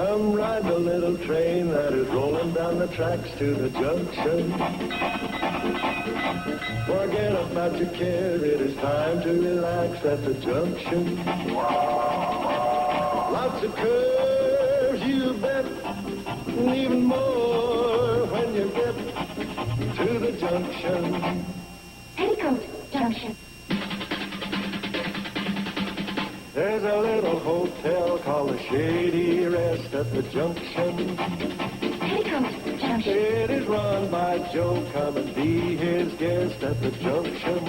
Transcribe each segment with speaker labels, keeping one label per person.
Speaker 1: Come ride the little train that is rolling down the tracks to the junction. Forget about your care, it is time to relax at the junction. Lots of curves, you bet, and even more when you get to the junction.
Speaker 2: Petticoat Junction.
Speaker 1: There's a little hotel called the Shady Rest at the junction.
Speaker 2: Petticoat Junction.
Speaker 1: It is run by Joe. Come and be his guest at the junction.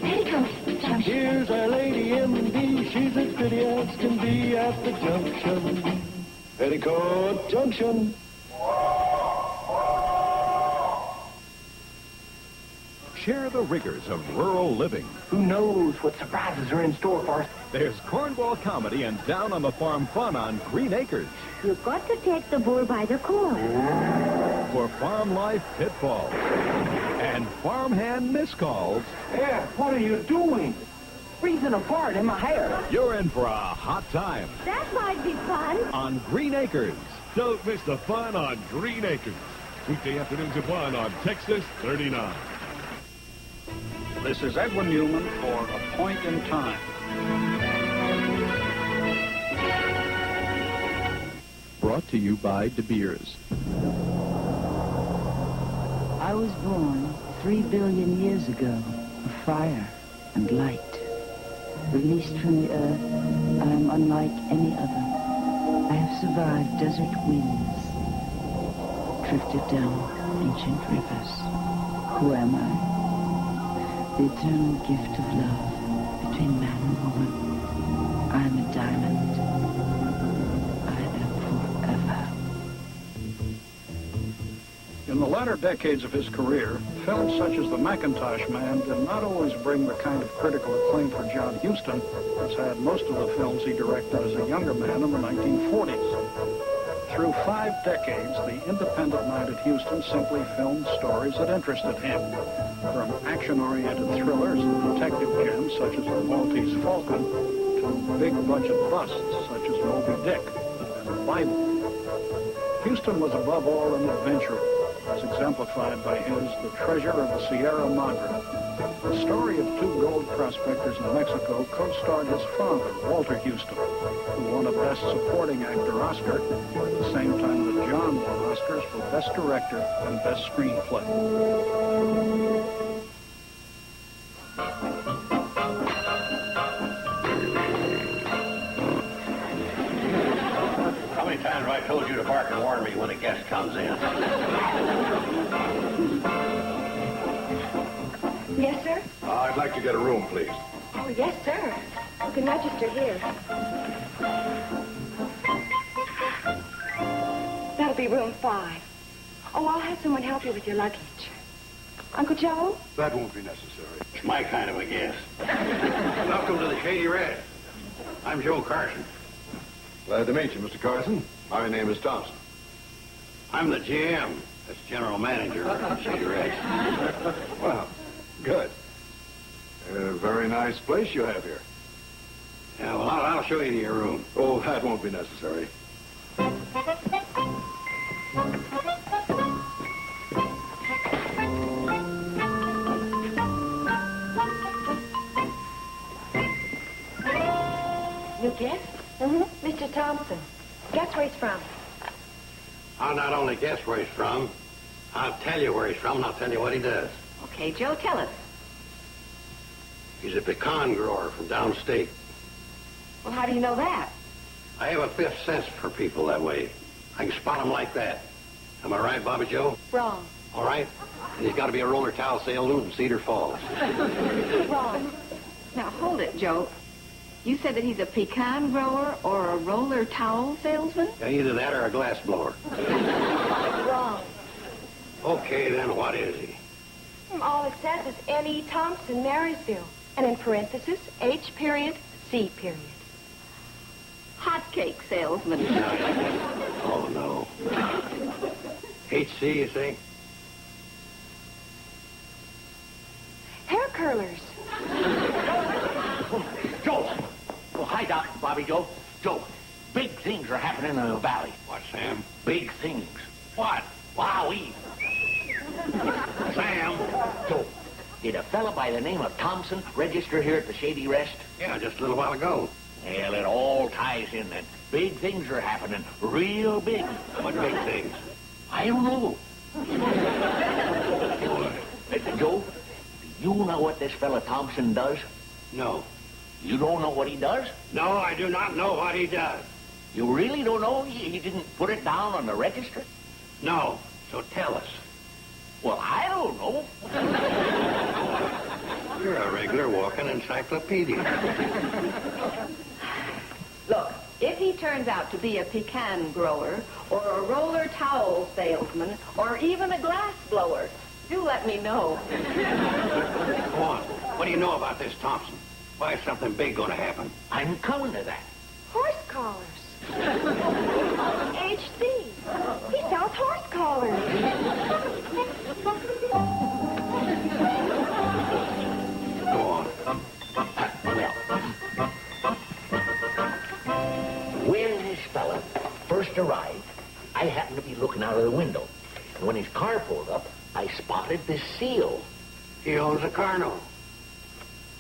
Speaker 2: Petticoat Junction.
Speaker 1: Here's our lady M.D. She's as pretty as can be at the junction. Petticoat Junction.
Speaker 3: Share the rigors of rural living.
Speaker 4: Who knows what surprises are in store for us?
Speaker 3: There's cornball comedy and down on the farm fun on Green Acres.
Speaker 2: You've got to take the bull by the corn.
Speaker 3: For farm life pitfalls and farmhand miscalls,
Speaker 4: Yeah, what are you doing? Freezing apart in my hair.
Speaker 3: you're in for a hot time
Speaker 2: That might be fun.
Speaker 3: on Green Acres.
Speaker 5: Don't miss the fun on Green Acres. Weekday afternoons at 1 on Texas 39.
Speaker 6: This is Edwin Newman for A Point in Time.
Speaker 3: Brought to you by De Beers.
Speaker 7: I was born 3 billion years ago of fire and light. Released from the earth, I am unlike any other. I have survived desert winds, drifted down ancient rivers. Who am I? The eternal gift of love between man and woman. I am a diamond. I am forever.
Speaker 6: In the latter decades of his career, films such as The Macintosh Man did not always bring the kind of critical acclaim for John Huston as had most of the films he directed as a younger man in the 1940s. Through 5 decades, the independent-minded Huston simply filmed stories that interested him, from action-oriented thrillers and detective gems such as The Maltese Falcon to big-budget busts such as Moby Dick and The Bible. Huston was above all an adventurer, as exemplified by his The Treasure of the Sierra Madre. The story of 2 gold prospectors in Mexico co-starred his father, Walter Huston, who won a Best Supporting Actor Oscar at the same time that John won Oscars for Best Director and Best Screenplay.
Speaker 8: How many times have I told you to bark and warn me when a guest comes in?
Speaker 2: Yes, sir?
Speaker 5: I'd like to get a room, please.
Speaker 2: Oh, yes, sir. You can register here. That'll be room 5. Oh, I'll have someone help you with your luggage. Uncle Joe?
Speaker 5: That won't be necessary.
Speaker 8: It's my kind of a guest. Welcome to the Shady Red. I'm Joe Carson.
Speaker 5: Glad to meet you, Mr. Carson. My name is Thompson.
Speaker 8: I'm the GM. That's General Manager of Shady Red.
Speaker 5: Well, good. A very nice place you have here.
Speaker 8: Yeah, well, I'll show you to your room.
Speaker 5: Oh, that won't be necessary.
Speaker 2: New guest? Mm-hmm. Mr. Thompson. Guess where he's from?
Speaker 8: I'll not only guess where he's from, I'll tell you where he's from, and I'll tell you what he does.
Speaker 2: Okay, Joe, tell us.
Speaker 8: He's a pecan grower from downstate.
Speaker 2: Well, how do you know that?
Speaker 8: I have a 5th sense for people that way. I can spot them like that. Am I right, Bobby Joe?
Speaker 2: Wrong.
Speaker 8: All right. And he's got to be a roller towel salesman from Cedar Falls.
Speaker 2: Wrong.
Speaker 9: Now, hold it, Joe. You said that he's a pecan grower or a roller towel salesman?
Speaker 8: Yeah, either that or a glass blower.
Speaker 2: Wrong.
Speaker 8: Okay, then what is he?
Speaker 2: All it says is N.E. Thompson, Marysville. And in parentheses, H period, C period.
Speaker 9: Hotcake salesman.
Speaker 8: Oh, no. HC, you say?
Speaker 2: Hair curlers.
Speaker 4: Joe! Oh, hi, Doc. Bobby Joe. Joe,
Speaker 10: Big things are happening in the valley.
Speaker 8: What, Sam?
Speaker 10: Big things.
Speaker 8: What?
Speaker 10: Wowee.
Speaker 8: Sam?
Speaker 10: So, did a fella by the name of Thompson register here at the Shady Rest?
Speaker 8: Yeah, just a little while ago.
Speaker 10: Well, it all ties in then. Big things are happening. Real big.
Speaker 8: What big things?
Speaker 10: I don't know. Joe, do you know what this fella Thompson does?
Speaker 8: No.
Speaker 10: You don't know what he does?
Speaker 8: No, I do not know what he does.
Speaker 10: You really don't know? He didn't put it down on the register?
Speaker 8: No. So tell us.
Speaker 10: Well, I don't know.
Speaker 8: You're a regular walking encyclopedia.
Speaker 9: Look, if he turns out to be a pecan grower, or a roller towel salesman, or even a glass blower, do let me know.
Speaker 8: Go on. What do you know about this Thompson? Why is something big going to happen?
Speaker 10: I'm coming to that.
Speaker 2: Horse collars. HC. He sells horse collars.
Speaker 8: Go on.
Speaker 10: When this fella first arrived, I happened to be looking out of the window. And when his car pulled up, I spotted this seal.
Speaker 8: He owns a carno.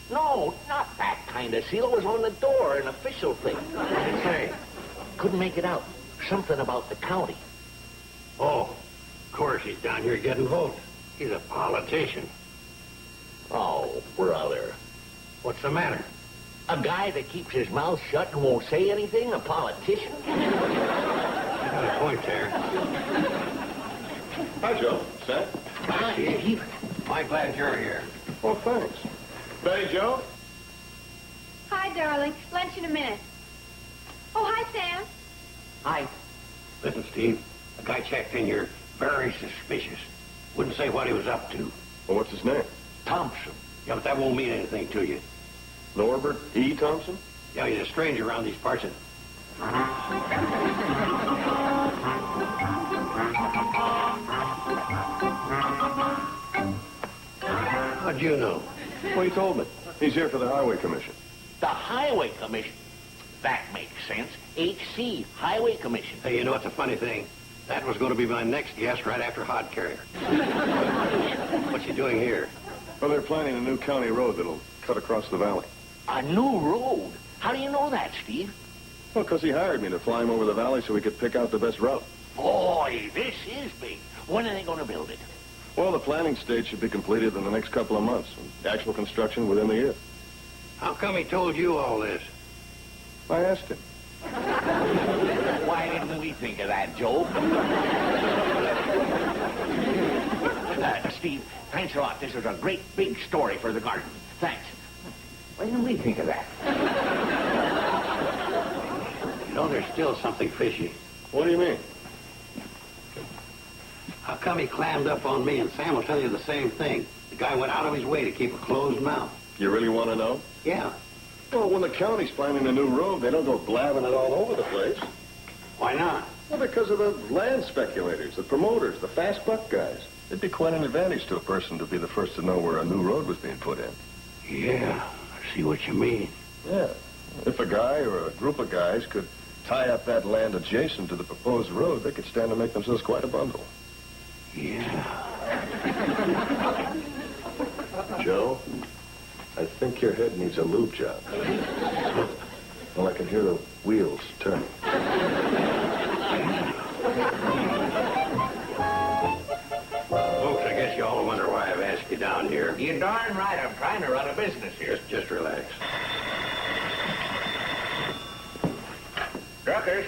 Speaker 10: No, not that kind of seal. It was on the door, an official thing.
Speaker 8: What did it say?
Speaker 10: Couldn't make it out. Something about the county.
Speaker 8: Oh, of course, he's down here getting votes. He's a politician.
Speaker 10: Oh, brother.
Speaker 8: What's the matter?
Speaker 10: A guy that keeps his mouth shut and won't say anything? A politician?
Speaker 8: You got a point there.
Speaker 3: Hi, Joe. Sam?
Speaker 10: Hi, Steve.
Speaker 8: I'm glad you're here.
Speaker 3: Well, thanks. Betty, Joe?
Speaker 2: Hi, darling. Lunch in a minute. Oh, hi, Sam.
Speaker 10: Hi.
Speaker 8: Listen, Steve, a guy checked in here, very suspicious. Wouldn't say what he was up to.
Speaker 3: Well, what's his name?
Speaker 10: Thompson.
Speaker 8: Yeah, but that won't mean anything to you.
Speaker 3: Norbert E. Thompson?
Speaker 8: Yeah, he's a stranger around these parts. How'd you know?
Speaker 3: Well, he told me. He's here for the Highway Commission.
Speaker 10: The Highway Commission. That makes sense. HC, Highway Commission.
Speaker 8: Hey, you know what's a funny thing? That was going to be my next guest right after Hod Carrier. What's he doing here?
Speaker 3: Well, they're planning a new county road that'll cut across the valley.
Speaker 10: A new road? How do you know that, Steve?
Speaker 3: Well, because he hired me to fly him over the valley so he could pick out the best route.
Speaker 10: Boy, this is big. When are they going to build it?
Speaker 3: Well, the planning stage should be completed in the next couple of months. And actual construction within the year.
Speaker 8: How come he told you all this?
Speaker 3: I asked him.
Speaker 10: Why didn't we think of that, Joe? Steve, thanks a lot. This is a great big story for the garden. Thanks. Why didn't we think of that?
Speaker 8: You know, there's still something fishy.
Speaker 3: What do you mean?
Speaker 8: How come he clammed up on me, and Sam will tell you the same thing? The guy went out of his way to keep a closed mouth.
Speaker 3: You really want to know?
Speaker 8: Yeah.
Speaker 3: Well, when the county's planning a new road, they don't go blabbing it all over the place.
Speaker 8: Why not?
Speaker 3: Well, because of the land speculators, the promoters, the fast buck guys. It'd be quite an advantage to a person to be the first to know where a new road was being put in.
Speaker 8: Yeah, I see what you mean.
Speaker 3: Yeah. If a guy or a group of guys could tie up that land adjacent to the proposed road, they could stand to make themselves quite a bundle.
Speaker 8: Yeah.
Speaker 3: Joe, I think your head needs a lube job. Well, I can hear the wheels turning.
Speaker 8: Folks, I guess you all wonder why I've asked you down here.
Speaker 10: You're darn right. I'm trying to run a business here.
Speaker 8: Just relax.
Speaker 10: Druckers?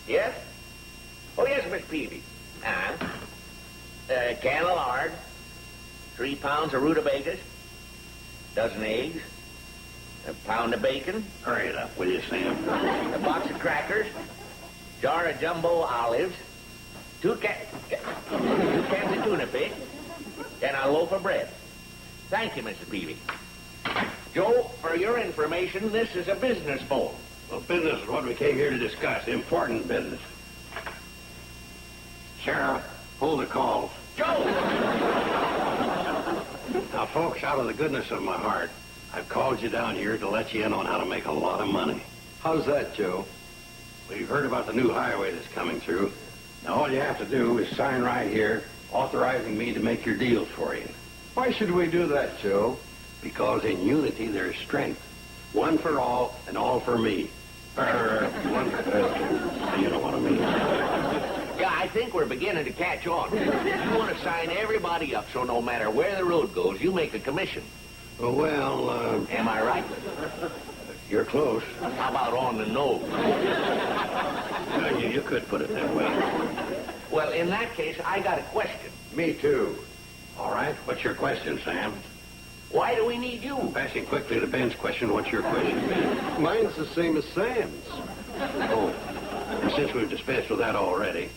Speaker 10: Yes? Oh, yes, Miss Peavy. A can of lard, 3 pounds of rutabagas, dozen eggs, a pound of bacon,
Speaker 8: Hurry it up, will you, Sam?
Speaker 10: a box of crackers, jar of jumbo olives, two cans of tuna fish, and a loaf of bread. Thank you, Mrs. Peavy. Joe, for your information, this is a business phone.
Speaker 8: Well, business is what we came here to discuss. Important business. Sheriff, hold the calls.
Speaker 10: Joe!
Speaker 8: Now, folks, out of the goodness of my heart, I've called you down here to let you in on how to make a lot of money.
Speaker 11: How's that, Joe?
Speaker 8: We've heard about the new highway that's coming through. Now, all you have to do is sign right here, authorizing me to make your deals for you.
Speaker 3: Why should we do that, Joe?
Speaker 8: Because in unity there's strength. One for all and all for me. You know what I mean.
Speaker 10: Yeah, I think we're beginning to catch on. You want to sign everybody up so no matter where the road goes, you make a commission.
Speaker 8: Well,
Speaker 10: Am I right?
Speaker 8: you're close.
Speaker 10: How about on the nose?
Speaker 8: You could put it that way.
Speaker 10: Well, in that case, I got a question.
Speaker 8: Me too. All right, what's your question, Sam?
Speaker 10: Why do we need you?
Speaker 8: Passing quickly to Ben's question, what's your question, Ben?
Speaker 3: Mine's the same as Sam's.
Speaker 8: Oh, and since we've dispensed with that already.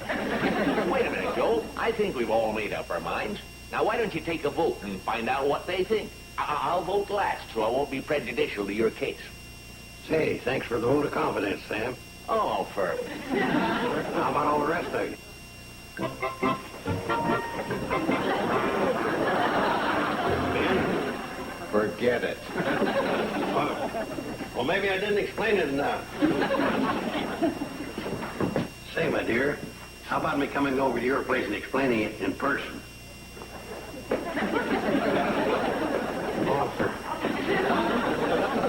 Speaker 10: Wait a minute, Joe. I think we've all made up our minds. Now, why don't you take a vote and find out what they think? I'll vote last, so I won't be prejudicial to your case.
Speaker 8: Say, thanks for the vote of confidence, Sam.
Speaker 10: Oh, for...
Speaker 8: How about all the rest of you?
Speaker 3: Forget it.
Speaker 8: Well, maybe I didn't explain it enough. Say, my dear, how about me coming over to your place and explaining it in person? Well,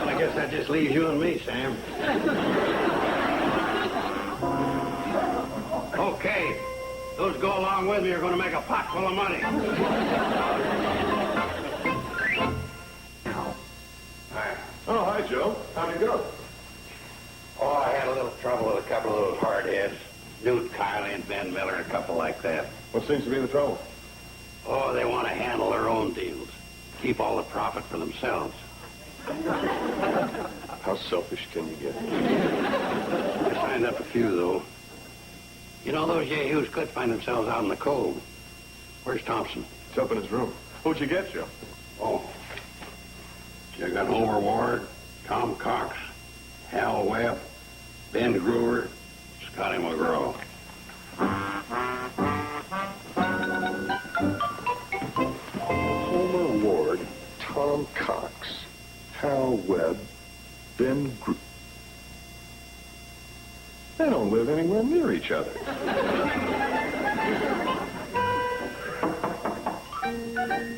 Speaker 8: I guess that just leaves you and me, Sam. Okay. Those who go along with me are going to make a pot full of money.
Speaker 3: Oh, hi, Joe. How'd it go?
Speaker 8: Oh, I had a little trouble with a couple of those hardheads. Newt Kiley and Ben Miller and a couple like that.
Speaker 3: What seems to be the trouble?
Speaker 8: Oh, they want to handle their own deals. Keep all the profit for themselves.
Speaker 3: How selfish can you get?
Speaker 8: I signed up a few, though. You know, those yahoos could find themselves out in the cold. Where's Thompson?
Speaker 3: It's up in his room. Who'd you get, Joe?
Speaker 8: Oh. You got Homer Ward, Tom Cox, Hal Webb, Ben Gruber, Scotty McGraw.
Speaker 3: Homer Ward, Tom Cox, Hal Webb, Ben Gru... They don't live anywhere near each other.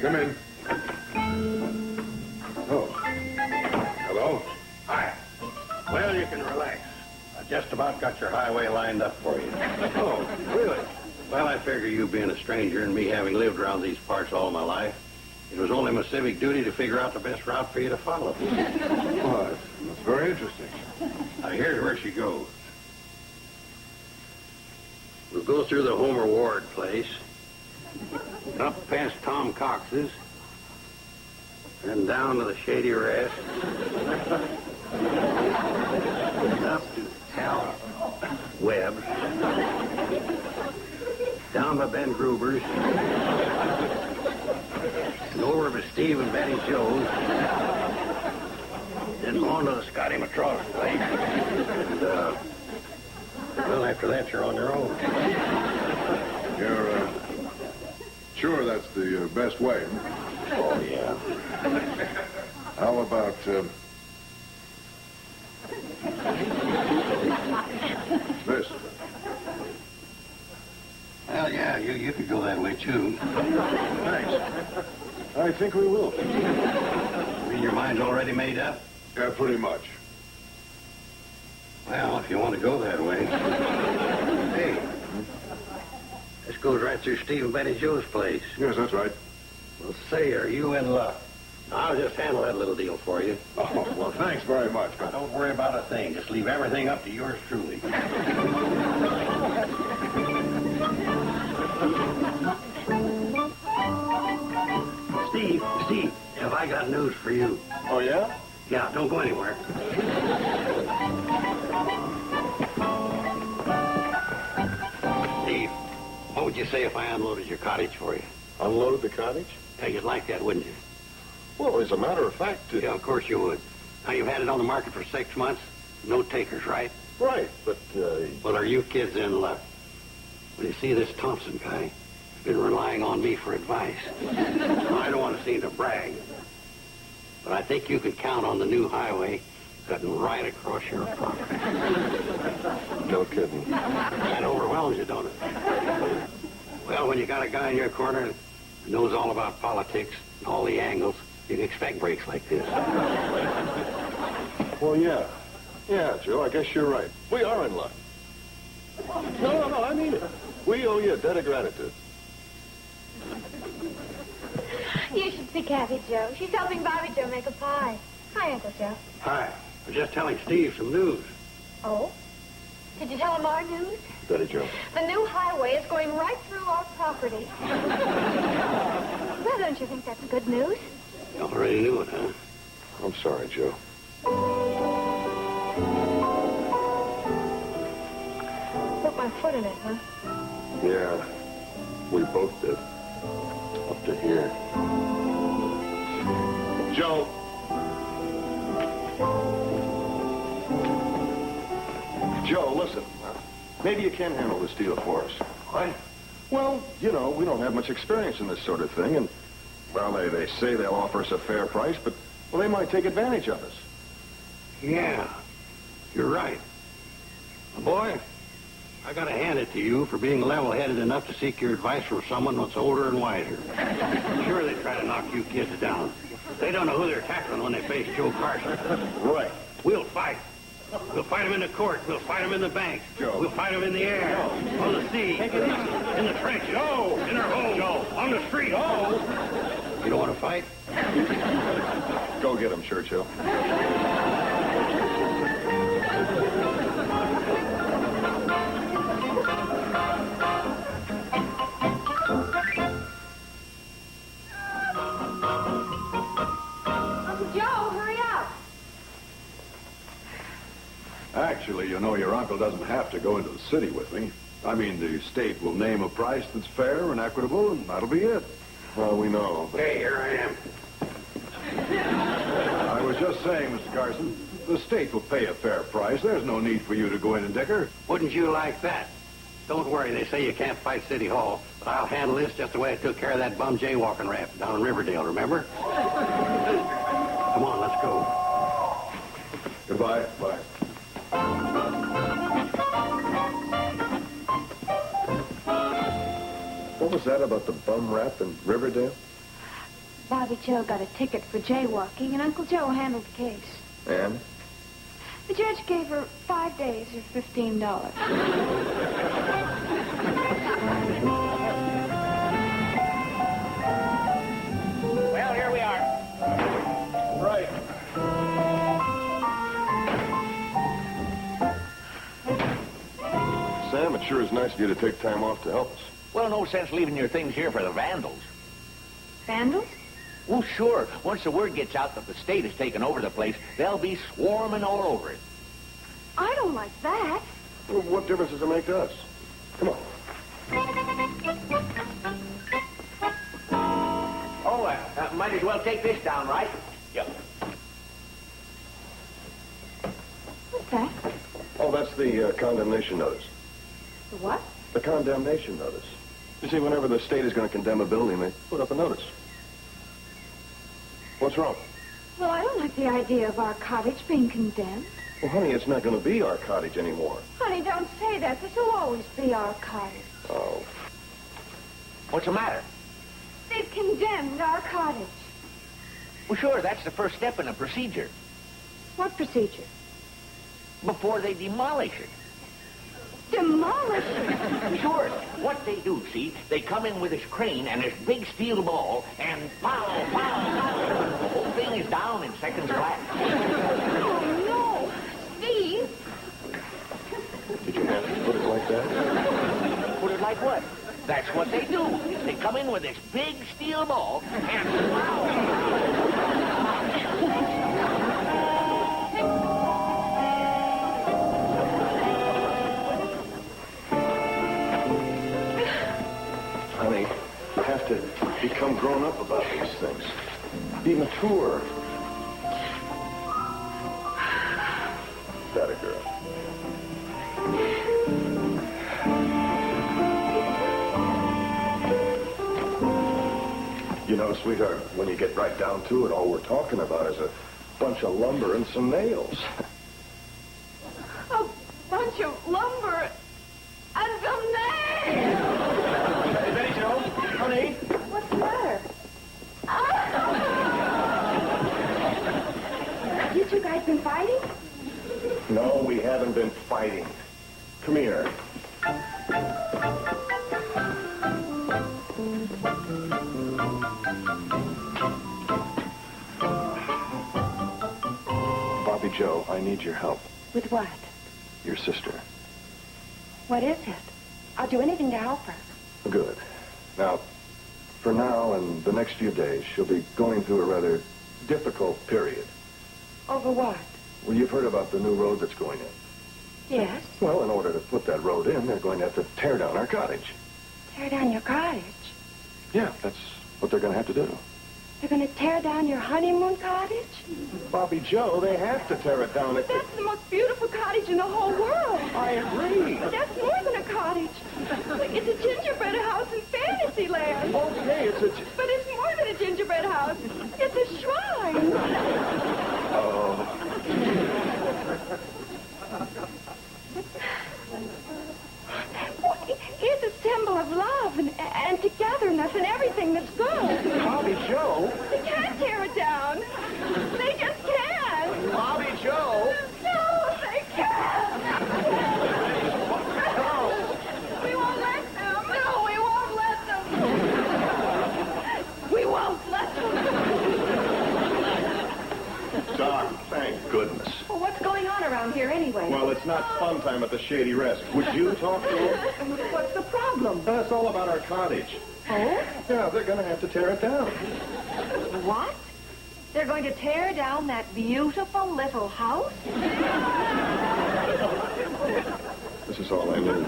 Speaker 3: Come in. Oh.
Speaker 8: Hello? Hi. Well, you can relax. I just about got your highway lined up for you.
Speaker 3: Oh, really?
Speaker 8: Well, I figure you being a stranger and me having lived around these parts all my life, it was only my civic duty to figure out the best route for you to follow.
Speaker 3: Oh, that's very interesting.
Speaker 8: Now, here's where she goes. We'll go through the Homer Ward place, up past Tom Cox's, then down to the Shady Rest, up to Hal Webb, down by Ben Gruber's, and over to Steve and Betty Joe's, then on to the Scotty McGraw's place, and, well, after that, you're on your own.
Speaker 3: You're, sure that's the best way?
Speaker 8: Oh, yeah.
Speaker 3: How about, this?
Speaker 8: Well, yeah, you could go that way, too.
Speaker 3: Thanks. I think we will.
Speaker 8: I mean, your mind's already made up?
Speaker 3: Yeah, pretty much.
Speaker 8: Well, if you want to go that way. Hey, this goes right through Steve and Betty Joe's place.
Speaker 3: Yes, that's right.
Speaker 8: Well, say, are you in luck? I'll just handle that little deal for you.
Speaker 3: Oh, well, thanks very much.
Speaker 8: Now, don't worry about a thing. Just leave everything up to yours truly. Steve, have I got news for you?
Speaker 3: Oh, yeah?
Speaker 8: Yeah, don't go anywhere. Steve, what would you say if I unloaded your cottage for you?
Speaker 3: Unload the cottage?
Speaker 8: Yeah, you'd like that, wouldn't you?
Speaker 3: Well, as a matter of fact...
Speaker 8: Yeah, of course you would. Now, you've had it on the market for 6 months. No takers, right?
Speaker 3: Right, but,
Speaker 8: Well, are you kids in luck? Well, you see, this Thompson guy has been relying on me for advice. I don't want to seem to brag, but I think you can count on the new highway cutting right across your property.
Speaker 3: No kidding.
Speaker 8: That overwhelms you, don't it? Well, when you got a guy in your corner that knows all about politics and all the angles, you can expect breaks like this.
Speaker 3: Well, yeah. Yeah, Joe, I guess you're right. We are in luck. No, I mean it. We owe you a debt of gratitude.
Speaker 2: You should see Kathy, Joe. She's helping Bobby Joe make a pie. Hi, Uncle Joe.
Speaker 8: Hi. I was just telling Steve some news.
Speaker 2: Oh? Did you tell him our news?
Speaker 3: Betty Joe.
Speaker 2: The new highway is going right through our property. Well, don't you think that's good news?
Speaker 8: You already knew it, huh?
Speaker 3: I'm sorry, Joe.
Speaker 2: Put my foot in it, huh?
Speaker 3: Yeah, we both did. Up to here. Joe. Joe, listen. Maybe you can handle this deal for us.
Speaker 8: What?
Speaker 3: Well, you know, we don't have much experience in this sort of thing, and, well, they say they'll offer us a fair price, but, well, they might take advantage of us.
Speaker 8: Yeah, you're right. Boy, I gotta hand it to you for being level-headed enough to seek your advice from someone that's older and wiser. Sure, they try to knock you kids down. They don't know who they're tackling when they face Joe Carson.
Speaker 3: Right.
Speaker 8: We'll fight. We'll fight them in the court. We'll fight them in the bank.
Speaker 3: Joe.
Speaker 8: We'll fight them in the air, on the sea, in the trenches, in our homes, on the street. You don't want to fight?
Speaker 3: Go get him, Churchill.
Speaker 2: Uncle Joe, hurry up.
Speaker 6: Actually, you know, your uncle doesn't have to go into the city with me. I mean, the state will name a price that's fair and equitable, and that'll be it.
Speaker 3: Well, we know. But...
Speaker 8: Hey, here I am.
Speaker 6: I was just saying, Mr. Carson, the state will pay a fair price. There's no need for you to go in and dicker.
Speaker 8: Wouldn't you like that? Don't worry, they say you can't fight City Hall, but I'll handle this just the way I took care of that bum jaywalking rap down in Riverdale, remember? Come on, let's go.
Speaker 3: Goodbye. Bye. What was that about the bum rap in Riverdale?
Speaker 2: Bobby Joe got a ticket for jaywalking, and Uncle Joe handled the case.
Speaker 3: And?
Speaker 2: The judge gave her 5 days or $15.
Speaker 10: Well, here we are.
Speaker 3: Right. Sam, it sure is nice of you to take time off to help us.
Speaker 10: Well, no sense leaving your things here for the vandals.
Speaker 2: Vandals?
Speaker 10: Well, sure. Once the word gets out that the state has taken over the place, they'll be swarming all over it.
Speaker 2: I don't like that.
Speaker 3: Well, what difference does it make to us? Come on.
Speaker 10: Oh, might as well take this down, right? Yep.
Speaker 2: What's that?
Speaker 3: Oh, that's the condemnation notice.
Speaker 2: The what?
Speaker 3: The condemnation notice. You see, whenever the state is going to condemn a building, they put up a notice. What's wrong?
Speaker 2: Well, I don't like the idea of our cottage being condemned.
Speaker 3: Well, honey, it's not going to be our cottage anymore.
Speaker 2: Honey, don't say that. This will always be our cottage.
Speaker 3: Oh.
Speaker 10: What's the matter?
Speaker 2: They've condemned our cottage.
Speaker 10: Well, sure, that's the first step in the procedure.
Speaker 2: What procedure?
Speaker 10: Before they demolish it.
Speaker 2: Demolish it?
Speaker 10: Sure. What they do, see, they come in with this crane and this big steel ball, and pow, pow, pow. The whole thing is down in seconds flat.
Speaker 2: Oh, no. Steve?
Speaker 3: Did you have to put it like that?
Speaker 10: Put it like what? That's what they do. They come in with this big steel ball, and pow.
Speaker 3: Honey, you have to become grown up about these things. Be mature. That a girl. You know, sweetheart, when you get right down to it, all we're talking about is a bunch of lumber and some nails.
Speaker 2: A bunch of lumber
Speaker 3: No, we haven't been fighting. Come here. Bobby Joe, I need your help.
Speaker 2: With what?
Speaker 3: Your sister.
Speaker 2: What is it? I'll do anything to help her.
Speaker 3: Good. Now, for now and the next few days, she'll be going through a rather difficult period.
Speaker 2: Over what?
Speaker 3: Well, you've heard about the new road that's going in.
Speaker 2: Yes.
Speaker 3: Well, in order to put that road in, they're going to have to tear down our cottage.
Speaker 2: Tear down your cottage?
Speaker 3: Yeah, that's what they're going to have to do.
Speaker 2: They're going to tear down your honeymoon cottage?
Speaker 3: Bobby Joe, they have to tear it down.
Speaker 2: But that's the most beautiful cottage in the whole world.
Speaker 3: I agree.
Speaker 2: But that's more than a cottage. It's a gingerbread house in Fantasyland.
Speaker 3: Okay, it's a...
Speaker 2: But it's more than a gingerbread house. It's a shrine.
Speaker 3: Oh.
Speaker 2: It's a symbol of love and togetherness and everything that's good.
Speaker 3: Bobby Joe?
Speaker 2: They can't tear it down. They just can't.
Speaker 3: Bobby Joe?
Speaker 2: No, they can't. No. We won't let them. No, we won't let them. We won't let them.
Speaker 3: Doc, thank goodness.
Speaker 9: Well, what's going on around here anyway?
Speaker 3: Well, it's not fun time at the Shady Rest. Would you talk to him?
Speaker 9: What's the problem?
Speaker 3: It's all about our cottage.
Speaker 9: Oh?
Speaker 3: Yeah, they're going to have to tear it down.
Speaker 9: What? They're going to tear down that beautiful little house?
Speaker 3: This is all I knew.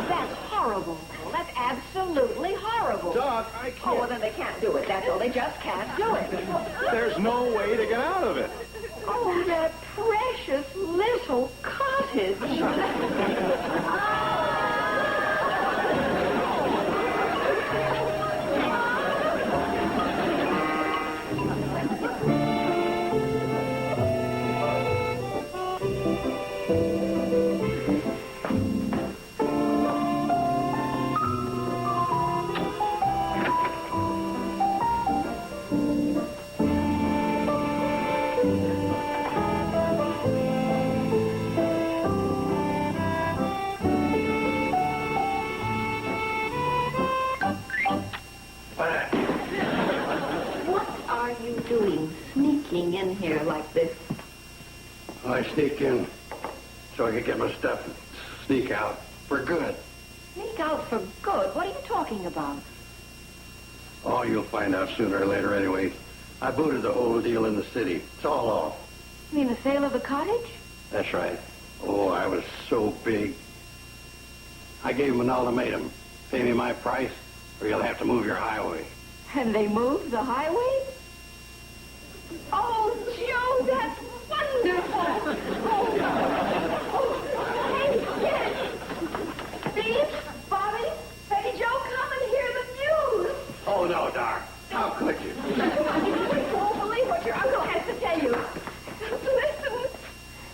Speaker 9: That's horrible. That's absolutely horrible.
Speaker 3: Doc, I
Speaker 9: Oh, well,
Speaker 3: can't.
Speaker 9: then they can't do it. That's all. They just can't do it.
Speaker 3: There's no way to get out of it.
Speaker 9: Oh, that precious little cottage. What are you doing sneaking in here like this?
Speaker 8: I sneak in so I can get my stuff and sneak out for good.
Speaker 9: Sneak out for good? What are you talking about?
Speaker 8: Oh, you'll find out sooner or later anyway. I booted the whole deal in the city. It's all off.
Speaker 9: You mean the sale of the cottage?
Speaker 8: That's right. Oh, I was so big. I gave him an ultimatum. Pay me my price, or you'll have to move your highway.
Speaker 9: And they moved the highway? Oh, Joe, that's wonderful. Yes. Steve, Bobby, Betty Joe, come and hear the news.
Speaker 8: Oh, no, Doc. How could you?
Speaker 9: You won't believe what your uncle has to tell you. Listen,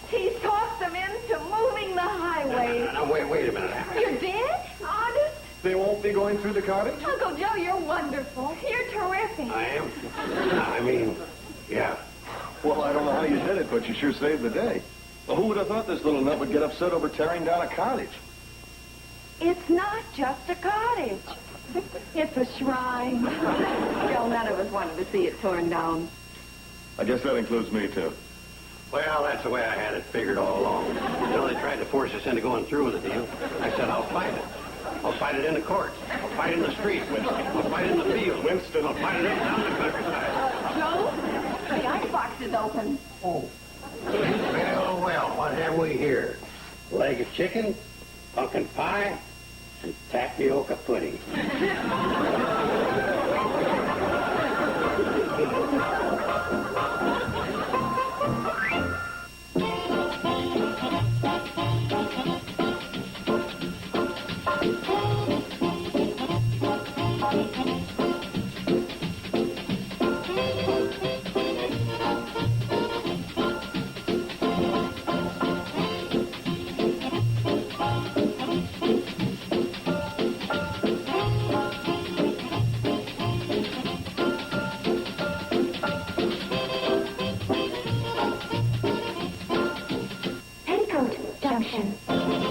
Speaker 9: he's talked them into moving the highway.
Speaker 8: Now, wait a minute.
Speaker 9: You did? Honest?
Speaker 3: They won't be going through the cottage?
Speaker 9: Uncle Joe, you're wonderful. You're terrific.
Speaker 8: I am? I mean, yeah.
Speaker 3: Well, I don't know how you did it, but you sure saved the day. Well, who would have thought this little nut would get upset over tearing down a cottage?
Speaker 2: It's not just a cottage. It's a shrine.
Speaker 9: Joe, none of us wanted to see it torn down.
Speaker 3: I guess that includes me, too.
Speaker 8: Well, that's the way I had it figured all along. You know, they tried to force us into going through with the deal. I said, I'll fight it. I'll fight it in the courts. I'll fight it in the streets. I'll fight it in the field.
Speaker 3: Winston.
Speaker 8: I'll fight it up down the countryside.
Speaker 9: Joe, the icebox is open.
Speaker 8: Oh. Well, what have we here? Leg of chicken, pumpkin pie, and tapioca pudding.
Speaker 2: Junction.